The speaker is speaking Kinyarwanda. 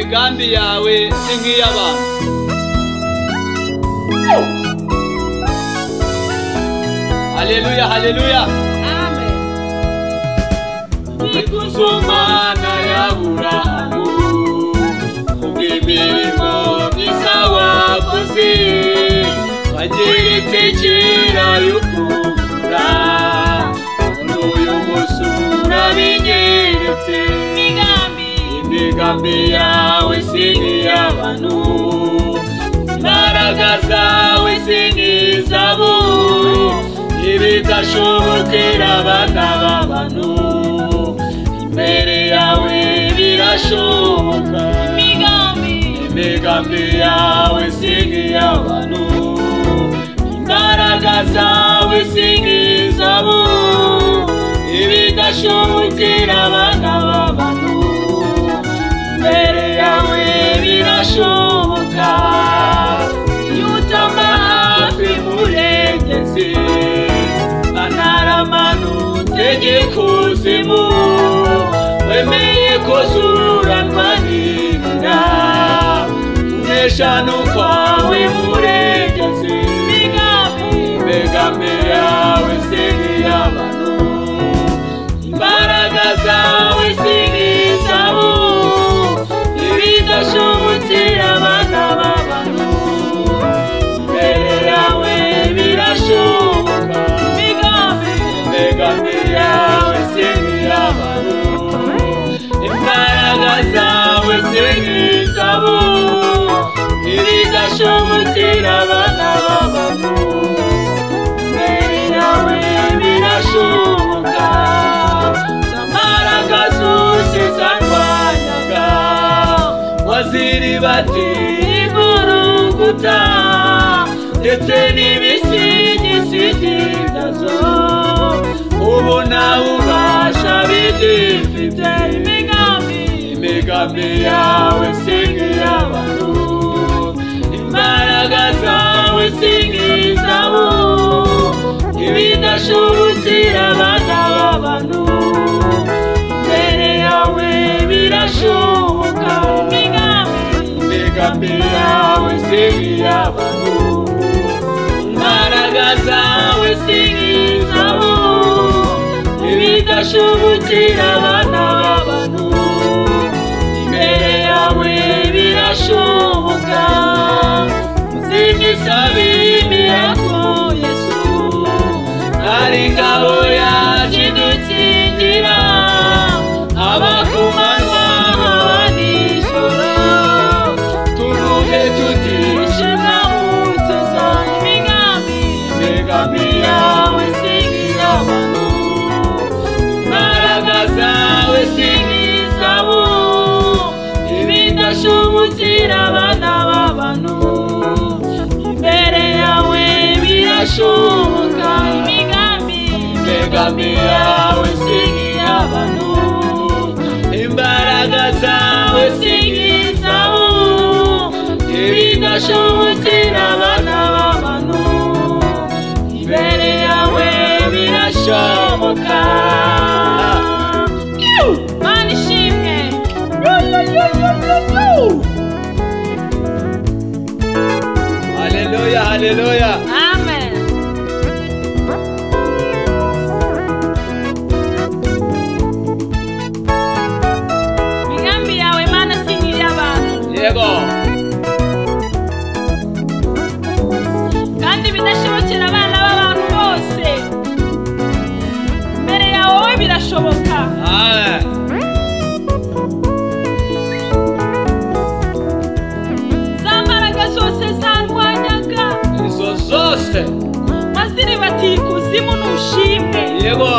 imigambi yawe si nk'iy'abantu. Haleluya, haleluya. Amen. Ikuzumana y'Aburahamu kubw'imirimo myiza wakoze, wageretse kera y'ukunda, n'uyu munsi urabinyeretse. Imigambi yawe si nk'iy'abantu, imbaraga zawe si nk'izabo, ibidashobokera abana b'abantu imbere yawe birashoboka. Imigambi yawe si nk'iy'abantu, imbaraga zawe si nk'izabo, ibidashobokera abana b'abantu imbere yawe birashoboka. Yutama hafi murengezi, banaramanutse gikuzimu, wemeye ko zuranwanirira, eshanu kwawe murengezi. Imigambi yawe si nk'iy'abantu, imbaraga zawe si nk'izabo, ibidashobokera abana b'abantu imbere yawe birashoboka. Imigambi yawe si nk'iy'abantu, imbaraga zawe si nk'izabo, ibidashobokera abana b'abantu imbere yawe birashoboka. Imbaraga zose zarwanyaga waziribati iguruguta, ndetse n'ibisigisigi byazo ubu nawe ubasha bigifite. Imigambi yawe si nk'iy'abantu, imbaraga zawe si nk'izabo, ibidashobokera abana b'abantu imbere yawe birashoboka. Imigambi yawe si nk'iy'abantu, imbaraga zawe si nk'izabo, ibidashobokera abana b'abantu imbere yawe birashoboka. Uzigisabira imihako Yesu, ari ngabo yacu idukingira, abakumanywa haba nijoro, tuvuge tuti shimwa Umukiza. Imigambi yawe si nk'iy'abantu, imbaraga zawe si nk'izabo, ibidashobokera abana b'abantu imbere yawe birashoboka. Imigambi yawe si nk'iy'abantu, imbaraga zawe si nk'izabo, ibidashobokera abana b'abantu imbere yawe birashoboka. Mana ishimwe. Haleluya, haleluya. Amen. Imigambi yawe Mana si nk'iy'abantu, Yego. kandi bidashobokera abana b'abantu bose imbere yawe birashoboka. Amen. Za mbaraga zose zarwanyaga Izo zose waziribatiye ikuzimu n'ushimwe. Yego.